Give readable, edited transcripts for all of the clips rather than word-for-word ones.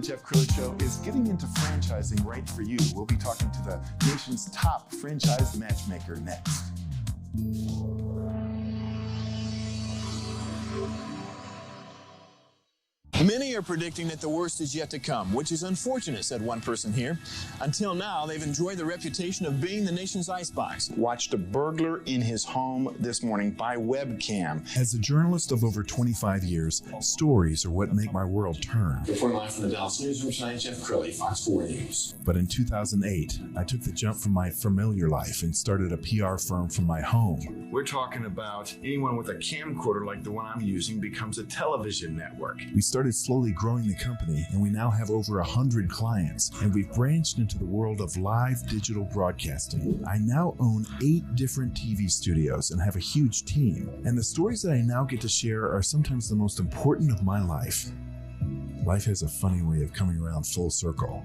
Jeff Crilley Show is getting into franchising right for you. We'll be talking to the nation's top franchise matchmaker next. Many are predicting that the worst is yet to come, which is unfortunate, said one person here. Until now, they've enjoyed the reputation of being the nation's icebox. Watched a burglar in his home this morning by webcam. As a journalist of over 25 years, stories are what make my world turn. Reporting live from the Dallas newsroom tonight, Jeff Crilley, Fox 4 News. But in 2008, I took the jump from my familiar life and started a PR firm from my home. We're talking about anyone with a camcorder like the one I'm using becomes a television network. We started slowly growing the company, and we now have over 100 clients, and we've branched into the world of live digital broadcasting. I now own 8 different TV studios and have a huge team, and the stories that I now get to share are sometimes the most important of my life. Life has a funny way of coming around full circle.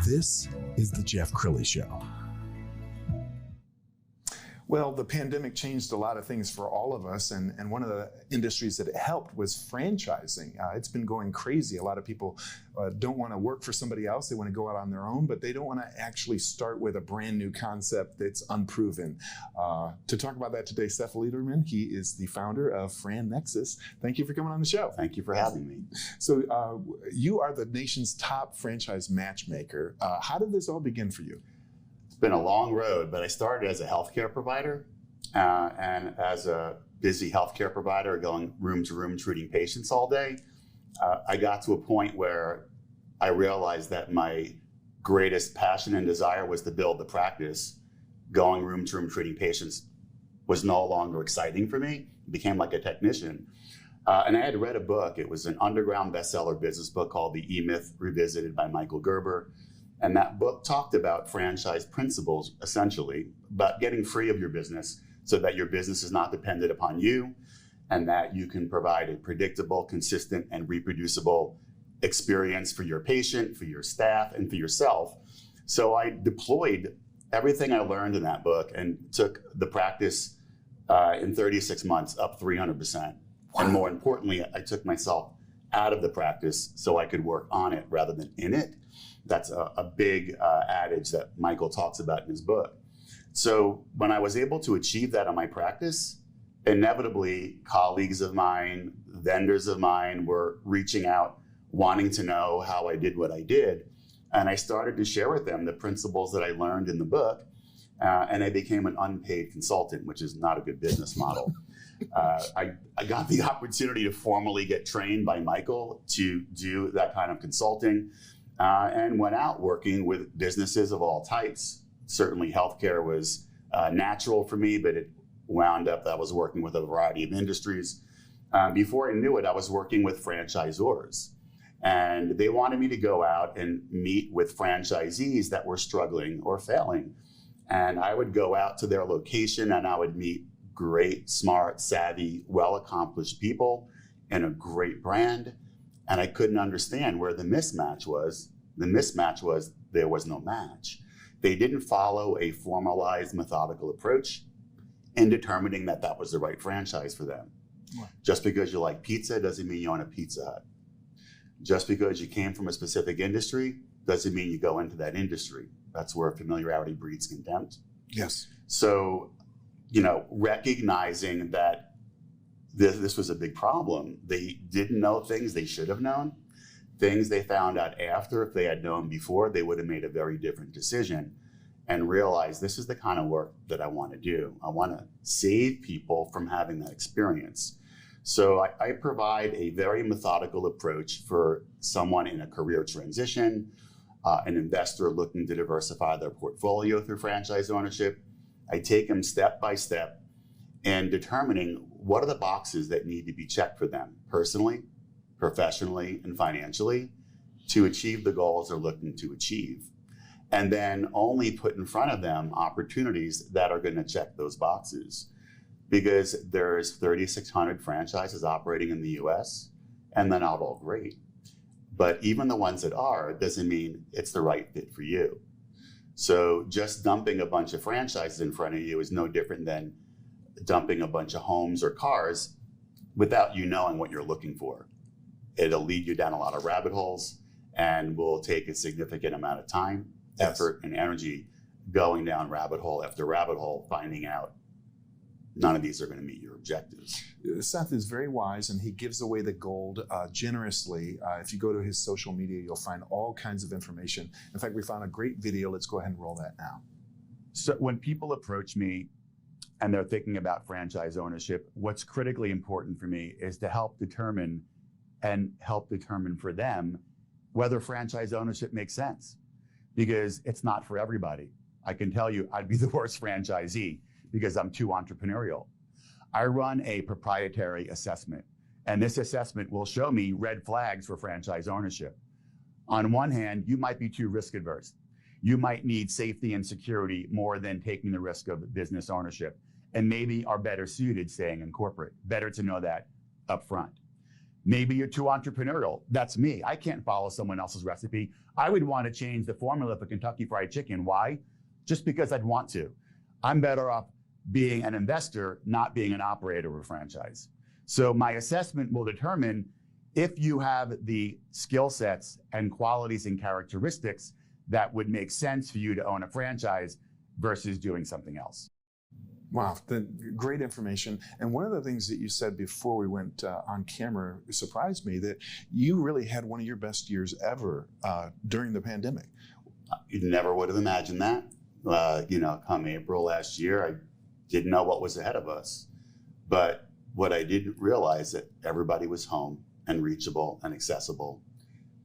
This is the Jeff Crilley Show. Well, the pandemic changed a lot of things for all of us, and one of the industries that it helped was franchising. It's been going crazy. A lot of people don't want to work for somebody else. They want to go out on their own, but they don't want to actually start with a brand new concept that's unproven. To talk about that today, Seth Lederman. He is the founder of Frannexus. Thank you for coming on the show. Thank you for having me. So you are the nation's top franchise matchmaker. How did this all begin for you? It's been a long road, but I started as a healthcare provider, and as a busy healthcare provider going room to room treating patients all day, I got to a point where I realized that my greatest passion and desire was to build the practice. Going room to room treating patients was no longer exciting for me. It became like a technician. And I had read a book. It was an underground bestseller business book called The E-Myth Revisited by Michael Gerber. And that book talked about franchise principles, essentially, about getting free of your business so that your business is not dependent upon you and that you can provide a predictable, consistent, and reproducible experience for your patient, for your staff, and for yourself. So I deployed everything I learned in that book and took the practice in 36 months up 300%. Wow. And more importantly, I took myself out of the practice so I could work on it rather than in it. That's a big adage that Michael talks about in his book. So when I was able to achieve that in my practice, inevitably colleagues of mine, vendors of mine were reaching out, wanting to know how I did what I did. And I started to share with them the principles that I learned in the book. And I became an unpaid consultant, which is not a good business model. I got the opportunity to formally get trained by Michael to do that kind of consulting. And went out working with businesses of all types. Certainly healthcare was natural for me, but it wound up that I was working with a variety of industries. Before I knew it, I was working with franchisors. And they wanted me to go out and meet with franchisees that were struggling or failing. And I would go out to their location and I would meet great, smart, savvy, well-accomplished people and a great brand. And I couldn't understand where the mismatch was. The mismatch was there was no match. They didn't follow a formalized, methodical approach in determining that that was the right franchise for them. Right. Just because you like pizza doesn't mean you own a Pizza Hut. Just because you came from a specific industry doesn't mean you go into that industry. That's where familiarity breeds contempt. Yes. So, recognizing that this was a big problem. They didn't know things they should have known. Things they found out after, if they had known before, they would have made a very different decision and realized this is the kind of work that I want to do. I want to save people from having that experience. So I provide a very methodical approach for someone in a career transition, an investor looking to diversify their portfolio through franchise ownership. I take them step by step in determining what are the boxes that need to be checked for them personally, professionally, and financially to achieve the goals they're looking to achieve. And then only put in front of them opportunities that are going to check those boxes. Because there's 3,600 franchises operating in the US, and they're not all great. But even the ones that are, doesn't mean it's the right fit for you. So just dumping a bunch of franchises in front of you is no different than dumping a bunch of homes or cars without you knowing what you're looking for. It'll lead you down a lot of rabbit holes, and will take a significant amount of time, effort, and energy going down rabbit hole after rabbit hole, finding out none of these are going to meet your objectives. Seth is very wise, and he gives away the gold generously. If you go to his social media, you'll find all kinds of information. In fact, we found a great video. Let's go ahead and roll that now. So when people approach me and they're thinking about franchise ownership, what's critically important for me is to help determine for them whether franchise ownership makes sense, because it's not for everybody. I can tell you I'd be the worst franchisee because I'm too entrepreneurial. I run a proprietary assessment, and this assessment will show me red flags for franchise ownership. On one hand, you might be too risk adverse. You might need safety and security more than taking the risk of business ownership, and maybe are better suited staying in corporate. Better to know that up front. Maybe you're too entrepreneurial. That's me. I can't follow someone else's recipe. I would want to change the formula for Kentucky Fried Chicken. Why? Just because I'd want to. I'm better off being an investor, not being an operator of a franchise. So my assessment will determine if you have the skill sets and qualities and characteristics that would make sense for you to own a franchise versus doing something else. Wow, great information. And one of the things that you said before we went on camera surprised me, that you really had one of your best years ever during the pandemic. You never would have imagined that. Come April last year, I didn't know what was ahead of us. But what I didn't realize that everybody was home and reachable and accessible.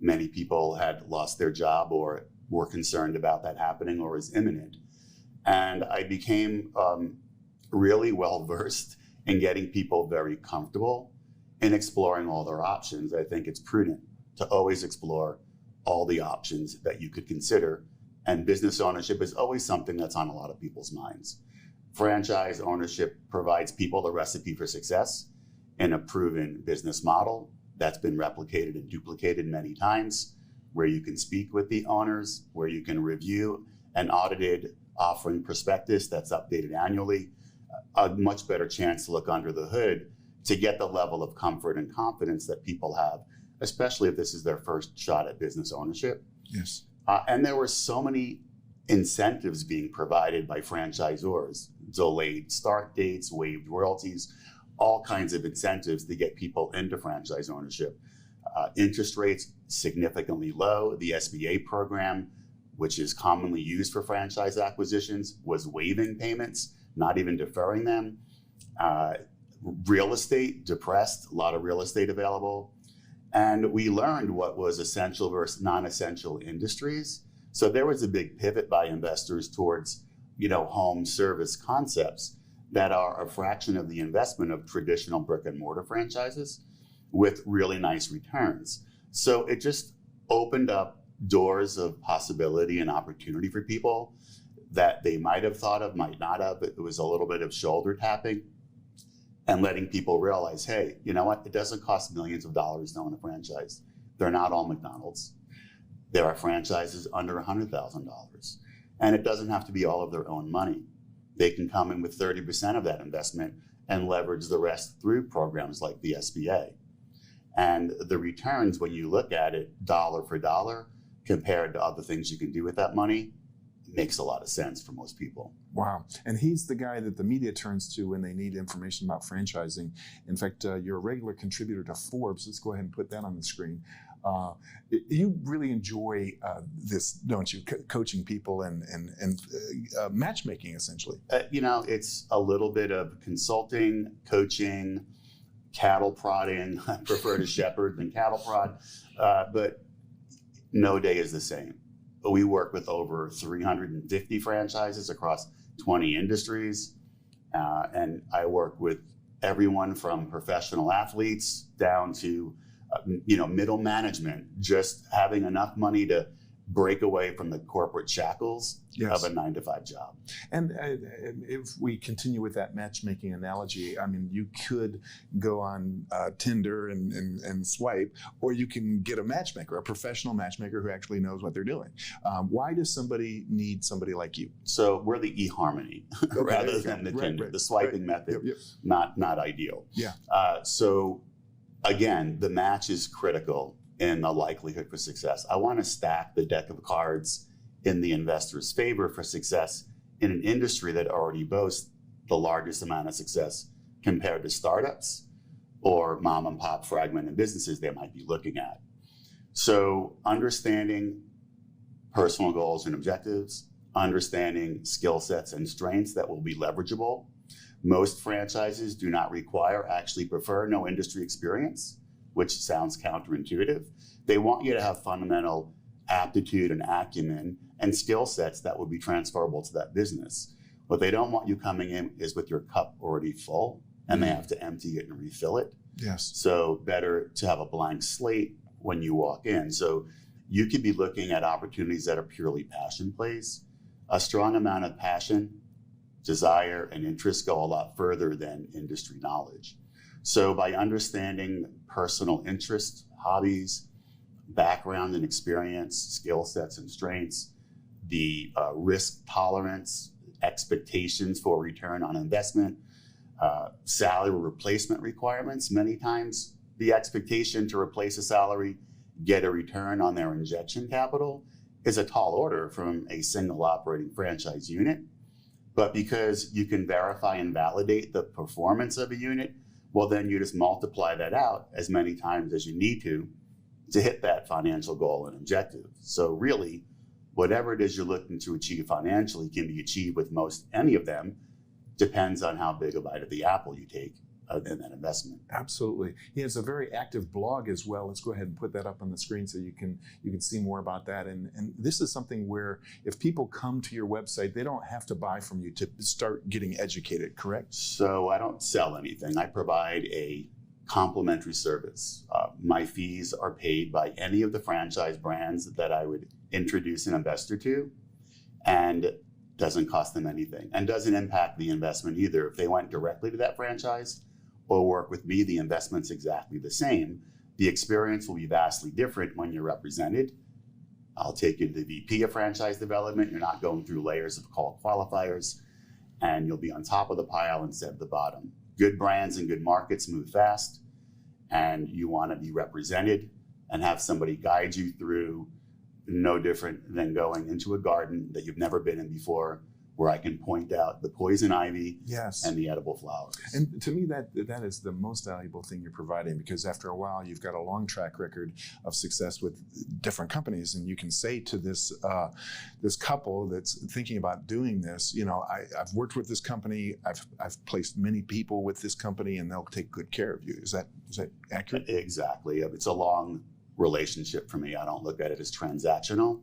Many people had lost their job or were concerned about that happening or was imminent. And I became really well-versed in getting people very comfortable in exploring all their options. I think it's prudent to always explore all the options that you could consider. And business ownership is always something that's on a lot of people's minds. Franchise ownership provides people the recipe for success in a proven business model that's been replicated and duplicated many times, where you can speak with the owners, where you can review an audited offering prospectus that's updated annually, a much better chance to look under the hood to get the level of comfort and confidence that people have, especially if this is their first shot at business ownership. Yes. And there were so many incentives being provided by franchisors, delayed start dates, waived royalties, all kinds of incentives to get people into franchise ownership. Interest rates significantly low. The SBA program, which is commonly used for franchise acquisitions, was waiving payments, not even deferring them. Real estate depressed, a lot of real estate available. And we learned what was essential versus non-essential industries. So there was a big pivot by investors towards, home service concepts that are a fraction of the investment of traditional brick and mortar franchises with really nice returns. So it just opened up doors of possibility and opportunity for people that they might have thought of, might not have. It was a little bit of shoulder tapping and letting people realize, hey, you know what? It doesn't cost millions of dollars to own a franchise. They're not all McDonald's. There are franchises under $100,000. And it doesn't have to be all of their own money. They can come in with 30% of that investment and leverage the rest through programs like the SBA. And the returns, when you look at it dollar for dollar, compared to other things you can do with that money, makes a lot of sense for most people. Wow. And he's the guy that the media turns to when they need information about franchising. In fact, you're a regular contributor to Forbes. Let's go ahead and put that on the screen. You really enjoy this, don't you? Coaching people and matchmaking, essentially. It's a little bit of consulting, coaching, cattle prodding. I prefer to shepherd than cattle prod, but no day is the same. We work with over 350 franchises across 20 industries, and I work with everyone from professional athletes down to middle management, just having enough money to break away from the corporate shackles of a 9-to-5 job. And if we continue with that matchmaking analogy, I mean, you could go on Tinder and swipe, or you can get a matchmaker, a professional matchmaker who actually knows what they're doing. Why does somebody need somebody like you? So we're the eHarmony rather than the Tinder. Right. The swiping method, not ideal. Yeah. So again, the match is critical. in the likelihood for success. I want to stack the deck of cards in the investor's favor for success in an industry that already boasts the largest amount of success compared to startups or mom and pop fragmented businesses they might be looking at. So understanding personal goals and objectives, understanding skill sets and strengths that will be leverageable. Most franchises do not require, actually prefer no industry experience, which sounds counterintuitive. They want you to have fundamental aptitude and acumen and skill sets that will be transferable to that business. What they don't want you coming in is with your cup already full and they have to empty it and refill it. Yes. So better to have a blank slate when you walk in. So you could be looking at opportunities that are purely passion plays. A strong amount of passion, desire, and interest go a lot further than industry knowledge. So by understanding personal interests, hobbies, background and experience, skill sets and strengths, the risk tolerance, expectations for return on investment, salary replacement requirements. Many times the expectation to replace a salary, get a return on their injection capital is a tall order from a single operating franchise unit. But because you can verify and validate the performance of a unit, well, then you just multiply that out as many times as you need to hit that financial goal and objective. So really, whatever it is you're looking to achieve financially can be achieved with most any of them. Depends on how big a bite of the apple you take in that investment. Absolutely. He has a very active blog as well. Let's go ahead and put that up on the screen so you can see more about that. And this is something where if people come to your website, they don't have to buy from you to start getting educated, correct? So I don't sell anything. I provide a complimentary service. My fees are paid by any of the franchise brands that I would introduce an investor to, and doesn't cost them anything and doesn't impact the investment either. If they went directly to that franchise or work with me, the investment's exactly the same. The experience will be vastly different when you're represented. I'll take you to the VP of franchise development. You're not going through layers of call qualifiers, and you'll be on top of the pile instead of the bottom. Good brands and good markets move fast, and you want to be represented and have somebody guide you through, no different than going into a garden that you've never been in before, where I can point out the poison ivy and the edible flowers. And to me, that is the most valuable thing you're providing, because after a while, you've got a long track record of success with different companies. And you can say to this couple that's thinking about doing this, you know, I've worked with this company, I've placed many people with this company, and they'll take good care of you. Is that accurate? Exactly. It's a long relationship for me. I don't look at it as transactional.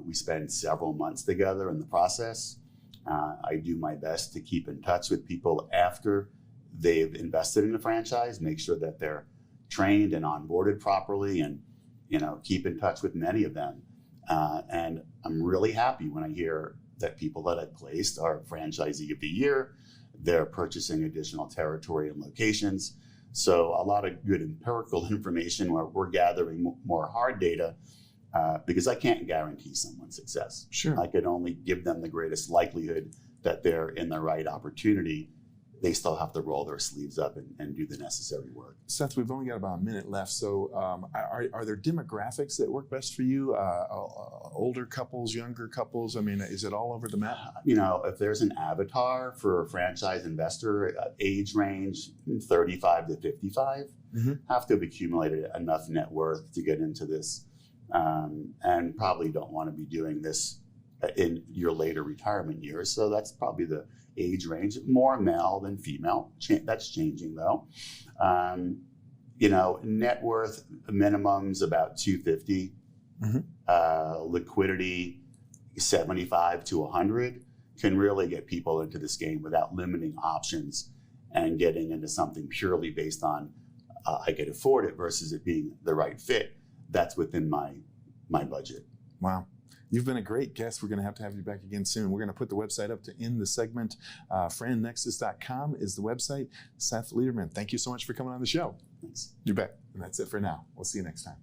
We spend several months together in the process. I do my best to keep in touch with people after they've invested in a franchise, make sure that they're trained and onboarded properly, and keep in touch with many of them. And I'm really happy when I hear that people that I've placed are franchisee of the year. They're purchasing additional territory and locations. So a lot of good empirical information where we're gathering more hard data, because I can't guarantee someone's success. Sure. I can only give them the greatest likelihood that they're in the right opportunity. They still have to roll their sleeves up and do the necessary work. Seth, we've only got about a minute left. So are there demographics that work best for you? Older couples, younger couples? I mean, is it all over the map? If there's an avatar for a franchise investor, age range 35 to 55, have to have accumulated enough net worth to get into this. And probably don't want to be doing this in your later retirement years. So that's probably the age range, more male than female. That's changing though. Net worth minimums about 250, liquidity 75 to 100 can really get people into this game without limiting options and getting into something purely based on I could afford it versus it being the right fit. That's within my budget. Wow. You've been a great guest. We're going to have you back again soon. We're going to put the website up to end the segment. Frannexus.com is the website. Seth Lederman, thank you so much for coming on the show. Thanks. You bet. And that's it for now. We'll see you next time.